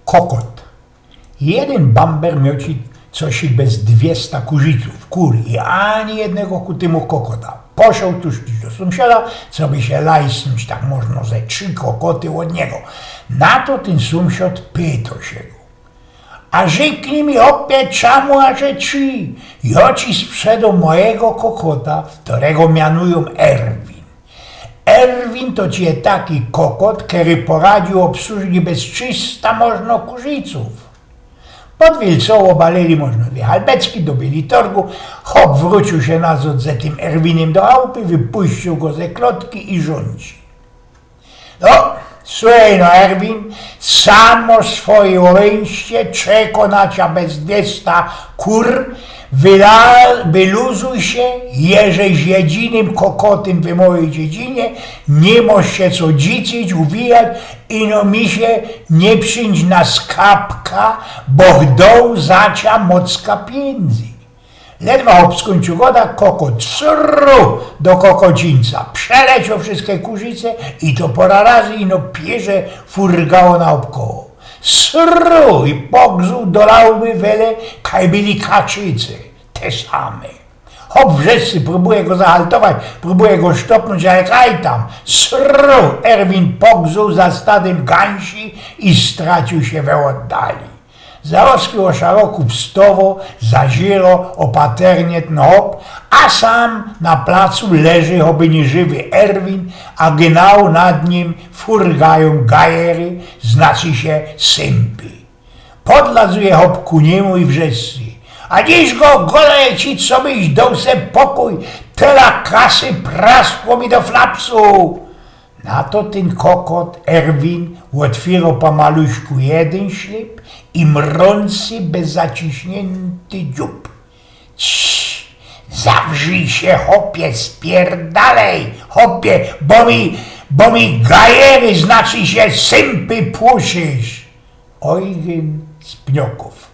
Kokot. Jeden bamber miał ci coś bez 200 kurziców, kur i ani jednego kutymu kokota. Poszedł tuż do sąsiada, co by się lajsnąć, tak można ze 3 kokoty od niego. Na to ten sąsiad pytał się go. A rzeknij mi opie, czemu a że 3? Ja ci sprzedam mojego kokota, którego mianują Erwin. Erwin to ci jest taki kokot, który poradził obsłużyć bez 300 można kurziców. Pod Wilcą obalili można 2 halbeczki, dobili torgu, hop wrócił się nazad ze tym Erwinem do chałupy, wypuścił go ze klotki i rządzi. No, słuchaj no Erwin, samo swoje łęście czeko na cia bez 200 kur, wyluzuj się, jeżeś jedynym kokotem w mojej dziedzinie, nie możesz się co dziczyć, uwijać i no mi się nie przyjdź na skapka, bo chdą zacia mocka pieniędzy. Ledwo hop skończył goda, kokot sru do kokocińca, przeleciał wszystkie kurzyce i to pora razy ino pierze furgało naokoło. Sru i pogzuł dolałby wele, kaj byli kaczyce, te same. Hop wrzescy próbuje go zahaltować, próbuje go sztopnąć, ale kaj tam. Sru, Erwin pogzuł za stadem gęsi i stracił się we oddali. Zaoskrył o szaroku wstowo, zaziro, opaternie ten hop, a sam na placu leży choby nieżywy Erwin, a genau nad nim furgają gajery, znaczy się sympy. Podlazuje hop ku niemu i wrzescy. A dziś go golej ci, co byś dał se pokój, tyle kasy praskło mi do flapsu. Na to ten kokot Erwin otwierał pomaluśku jeden ślip i mrący bez zaciśnięty dziób. Cii, zawrzyj się, hopie, spierdalej, hopie, bo mi gajery, znaczy się sympy płuszysz. Eugen z Pnioków.